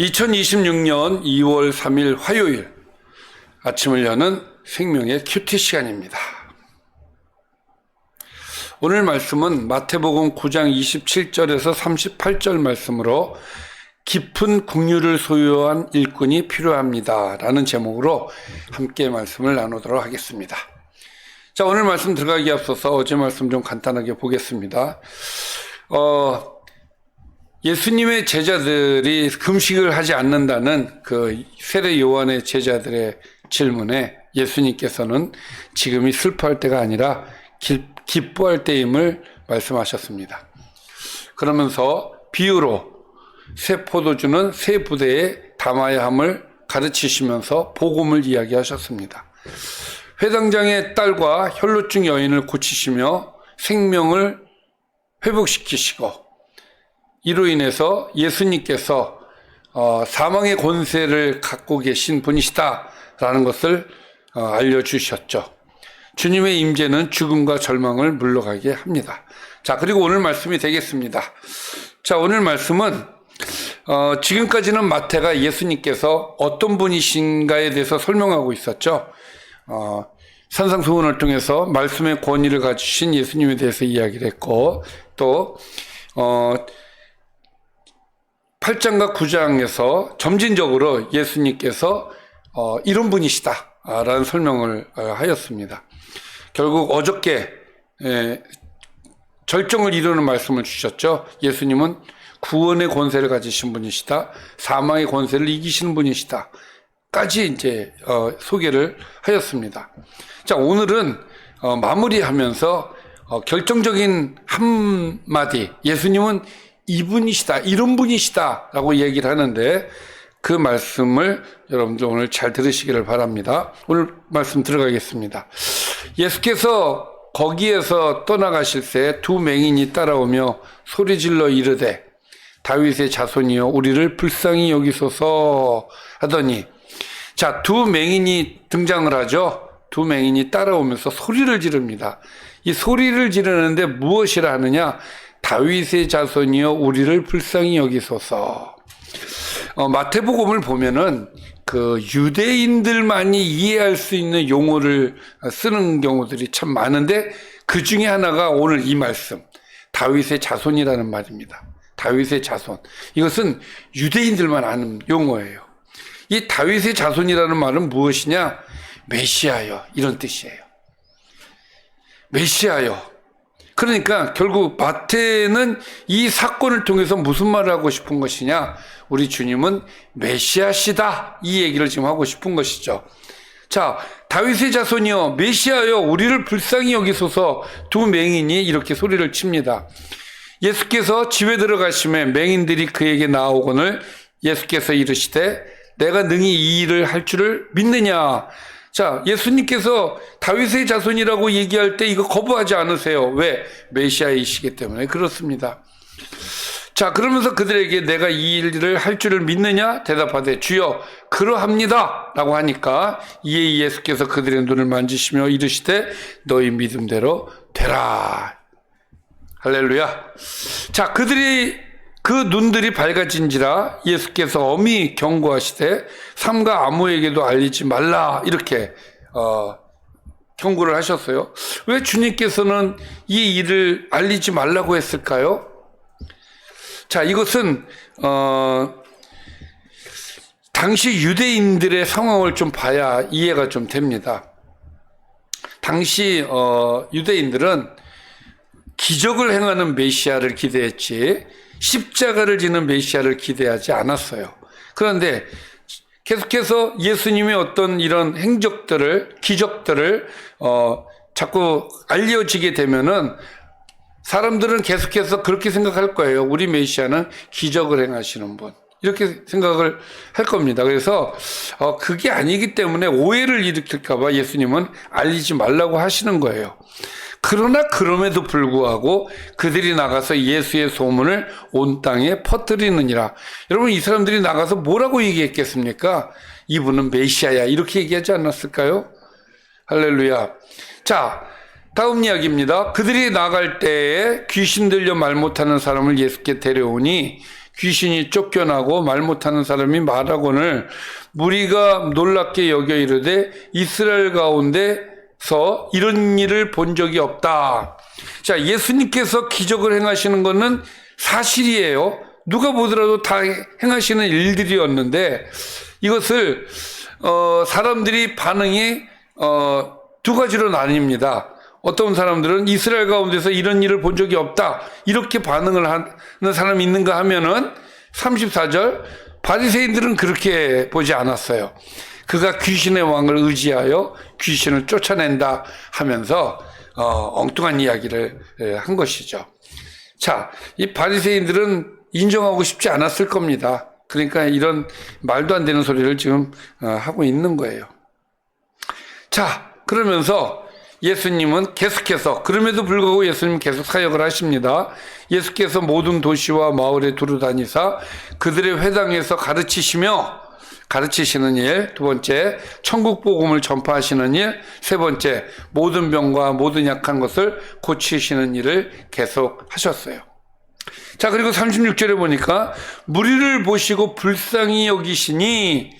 2026년 2월 3일 화요일 아침을 여는 생명의 큐티 시간입니다. 오늘 말씀은 마태복음 9장 27절에서 38절 말씀으로 깊은 국류를 소유한 일꾼이 필요합니다 라는 제목으로 함께 말씀을 나누도록 하겠습니다. 자, 오늘 말씀 들어가기 앞서서 어제 말씀 좀 간단하게 보겠습니다. 예수님의 제자들이 금식을 하지 않는다는 그 세례 요한의 제자들의 질문에 예수님께서는 지금이 슬퍼할 때가 아니라 기뻐할 때임을 말씀하셨습니다. 그러면서 비유로 새 포도주는 새 부대에 담아야 함을 가르치시면서 복음을 이야기하셨습니다. 회당장의 딸과 혈루증 여인을 고치시며 생명을 회복시키시고 이로 인해서 예수님께서 사망의 권세를 갖고 계신 분이시다라는 것을 알려주셨죠. 주님의 임재는 죽음과 절망을 물러가게 합니다. 자, 그리고 오늘 말씀이 되겠습니다. 자, 오늘 말씀은 지금까지는 마태가 예수님께서 어떤 분이신가에 대해서 설명하고 있었죠. 산상수훈을 통해서 말씀의 권위를 가지신 예수님에 대해서 이야기를 했고, 또 8장과 9장에서 점진적으로 예수님께서 이런 분이시다라는 설명을 하였습니다. 결국 어저께 절정을 이루는 말씀을 주셨죠. 예수님은 구원의 권세를 가지신 분이시다. 사망의 권세를 이기시는 분이시다. 까지 이제 소개를 하였습니다. 자, 오늘은 마무리하면서 결정적인 한마디, 예수님은 이분이시다, 이런 분이시다 라고 얘기를 하는데 그 말씀을 여러분들 오늘 잘 들으시기를 바랍니다. 오늘 말씀 들어가겠습니다. 예수께서 거기에서 떠나가실 때 두 맹인이 따라오며 소리질러 이르되 다윗의 자손이여 우리를 불쌍히 여기소서 하더니, 자, 두 맹인이 등장을 하죠. 두 맹인이 따라오면서 소리를 지릅니다. 이 소리를 지르는데 무엇이라 하느냐? 다윗의 자손이여 우리를 불쌍히 여기소서. 마태복음을 보면은 그 유대인들만이 이해할 수 있는 용어를 쓰는 경우들이 참 많은데 그 중에 하나가 오늘 이 말씀, 다윗의 자손이라는 말입니다. 다윗의 자손. 이것은 유대인들만 아는 용어예요. 이 다윗의 자손이라는 말은 무엇이냐? 메시아여, 이런 뜻이에요. 메시아여. 그러니까 결국 마태는 이 사건을 통해서 무슨 말을 하고 싶은 것이냐? 우리 주님은 메시아시다, 이 얘기를 지금 하고 싶은 것이죠. 자, 다윗의 자손이여 메시아여 우리를 불쌍히 여기소서. 두 맹인이 이렇게 소리를 칩니다. 예수께서 집에 들어가심에 맹인들이 그에게 나오거늘 예수께서 이르시되 내가 능히 이 일을 할 줄을 믿느냐? 자, 예수님께서 다윗의 자손이라고 얘기할 때 이거 거부하지 않으세요. 왜? 메시아이시기 때문에 그렇습니다. 자, 그러면서 그들에게 내가 이 일을 할 줄을 믿느냐? 대답하되 주여 그러합니다 라고 하니까 이에 예수께서 그들의 눈을 만지시며 이르시되 너희 믿음대로 되라. 할렐루야. 자, 그 눈들이 밝아진지라 예수께서 엄히 경고하시되 삼가 아무에게도 알리지 말라, 이렇게 경고를 하셨어요. 왜 주님께서는 이 일을 알리지 말라고 했을까요? 자, 이것은 당시 유대인들의 상황을 좀 봐야 이해가 좀 됩니다. 당시 유대인들은 기적을 행하는 메시아를 기대했지 십자가를 지는 메시아를 기대하지 않았어요. 그런데 계속해서 예수님의 어떤 이런 행적들을, 기적들을 자꾸 알려지게 되면은 사람들은 계속해서 그렇게 생각할 거예요. 우리 메시아는 기적을 행하시는 분, 이렇게 생각을 할 겁니다. 그래서 그게 아니기 때문에 오해를 일으킬까 봐 예수님은 알리지 말라고 하시는 거예요. 그러나 그럼에도 불구하고 그들이 나가서 예수의 소문을 온 땅에 퍼뜨리느니라. 여러분, 이 사람들이 나가서 뭐라고 얘기했겠습니까? 이분은 메시아야, 이렇게 얘기하지 않았을까요? 할렐루야. 자, 다음 이야기입니다. 그들이 나갈 때에 귀신 들려 말 못하는 사람을 예수께 데려오니 귀신이 쫓겨나고 말 못하는 사람이 말하거늘 무리가 놀랍게 여겨 이르되 이스라엘 가운데서 이런 일을 본 적이 없다. 자, 예수님께서 기적을 행하시는 것은 사실이에요. 누가 보더라도 다 행하시는 일들이었는데 이것을 사람들이 반응이 두 가지로 나뉩니다. 어떤 사람들은 이스라엘 가운데서 이런 일을 본 적이 없다, 이렇게 반응을 하는 사람이 있는가 하면은 34절, 바리새인들은 그렇게 보지 않았어요. 그가 귀신의 왕을 의지하여 귀신을 쫓아낸다 하면서 엉뚱한 이야기를 한 것이죠. 자, 이 바리새인들은 인정하고 싶지 않았을 겁니다. 그러니까 이런 말도 안 되는 소리를 지금 하고 있는 거예요. 자, 그러면서 예수님은 계속해서, 그럼에도 불구하고 예수님은 계속 사역을 하십니다. 예수께서 모든 도시와 마을에 두루 다니사 그들의 회당에서 가르치시는 일, 두 번째 천국 복음을 전파하시는 일, 세 번째 모든 병과 모든 약한 것을 고치시는 일을 계속 하셨어요. 자, 그리고 36절에 보니까 무리를 보시고 불쌍히 여기시니,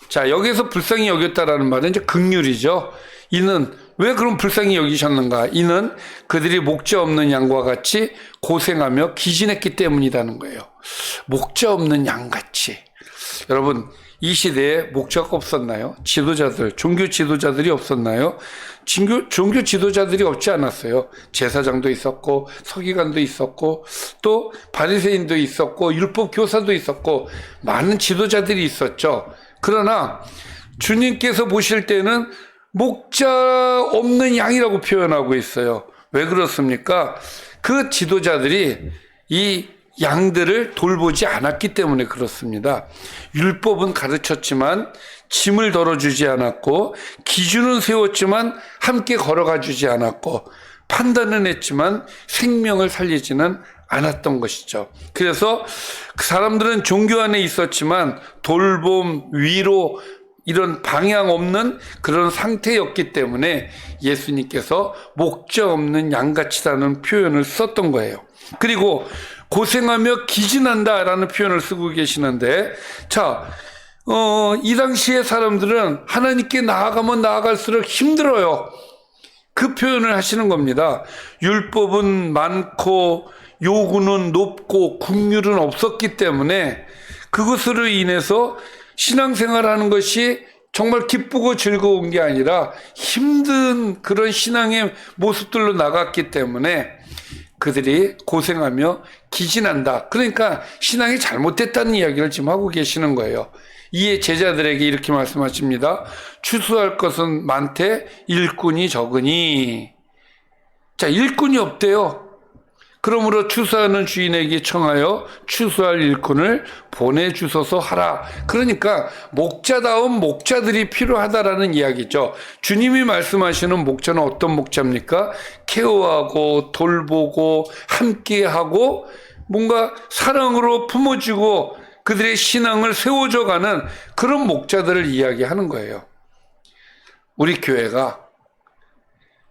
자, 여기서 불쌍히 여겼다라는 말은 이제 긍휼이죠. 이는 왜 그럼 불쌍히 여기셨는가? 이는 그들이 목자 없는 양과 같이 고생하며 기진했기 때문이라는 거예요. 목자 없는 양같이. 여러분, 이 시대에 목자가 없었나요? 지도자들, 종교 지도자들이 없었나요? 종교 지도자들이 없지 않았어요. 제사장도 있었고, 서기관도 있었고, 또 바리새인도 있었고, 율법 교사도 있었고, 많은 지도자들이 있었죠. 그러나 주님께서 보실 때는 목자 없는 양이라고 표현하고 있어요. 왜 그렇습니까? 그 지도자들이 이 양들을 돌보지 않았기 때문에 그렇습니다. 율법은 가르쳤지만 짐을 덜어주지 않았고, 기준은 세웠지만 함께 걸어가 주지 않았고, 판단은 했지만 생명을 살리지는 않았던 것이죠. 그래서 그 사람들은 종교 안에 있었지만 돌봄, 위로, 이런 방향 없는 그런 상태였기 때문에 예수님께서 목자 없는 양같이라는 표현을 썼던 거예요. 그리고 고생하며 기진한다라는 표현을 쓰고 계시는데, 자, 이 당시의 사람들은 하나님께 나아가면 나아갈수록 힘들어요. 그 표현을 하시는 겁니다. 율법은 많고 요구는 높고 긍휼은 없었기 때문에 그것으로 인해서 신앙생활하는 것이 정말 기쁘고 즐거운 게 아니라 힘든 그런 신앙의 모습들로 나갔기 때문에 그들이 고생하며 기진한다. 그러니까 신앙이 잘못됐다는 이야기를 지금 하고 계시는 거예요. 이에 제자들에게 이렇게 말씀하십니다. 추수할 것은 많되 일꾼이 적으니. 자, 일꾼이 없대요. 그러므로 추수하는 주인에게 청하여 추수할 일꾼을 보내주소서 하라. 그러니까 목자다운 목자들이 필요하다라는 이야기죠. 주님이 말씀하시는 목자는 어떤 목자입니까? 케어하고 돌보고 함께하고 뭔가 사랑으로 품어주고 그들의 신앙을 세워줘가는 그런 목자들을 이야기하는 거예요. 우리 교회가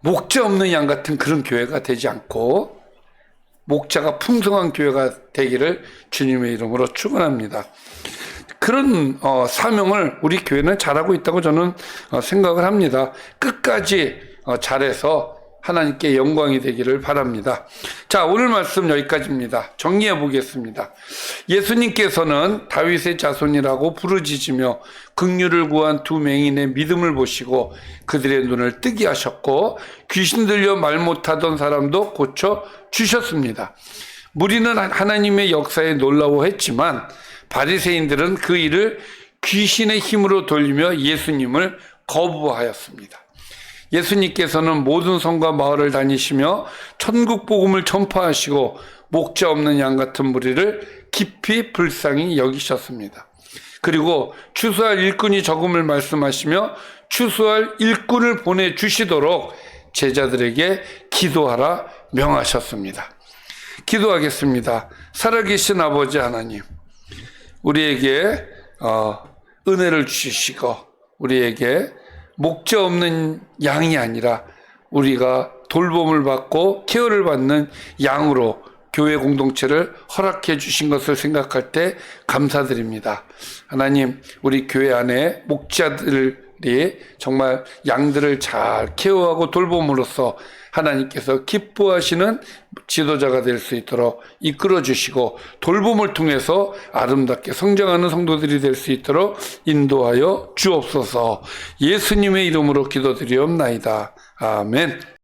목자 없는 양 같은 그런 교회가 되지 않고 목자가 풍성한 교회가 되기를 주님의 이름으로 축원합니다. 그런 사명을 우리 교회는 잘하고 있다고 저는 생각을 합니다. 끝까지 잘해서 하나님께 영광이 되기를 바랍니다. 자, 오늘 말씀 여기까지입니다. 정리해 보겠습니다. 예수님께서는 다윗의 자손이라고 부르짖으며 긍휼을 구한 두 맹인의 믿음을 보시고 그들의 눈을 뜨게 하셨고 귀신 들려 말 못하던 사람도 고쳐 주셨습니다. 무리는 하나님의 역사에 놀라워했지만 바리새인들은 그 일을 귀신의 힘으로 돌리며 예수님을 거부하였습니다. 예수님께서는 모든 성과 마을을 다니시며 천국 복음을 전파하시고 목자 없는 양 같은 무리를 깊이 불쌍히 여기셨습니다. 그리고 추수할 일꾼이 적음을 말씀하시며 추수할 일꾼을 보내주시도록 제자들에게 기도하라 명하셨습니다. 기도하겠습니다. 살아계신 아버지 하나님, 우리에게 은혜를 주시고 우리에게 목자 없는 양이 아니라 우리가 돌봄을 받고 케어를 받는 양으로 교회 공동체를 허락해 주신 것을 생각할 때 감사드립니다. 하나님, 우리 교회 안에 목자들이 정말 양들을 잘 케어하고 돌봄으로써 하나님께서 기뻐하시는 지도자가 될 수 있도록 이끌어 주시고, 돌봄을 통해서 아름답게 성장하는 성도들이 될 수 있도록 인도하여 주옵소서. 예수님의 이름으로 기도드리옵나이다. 아멘.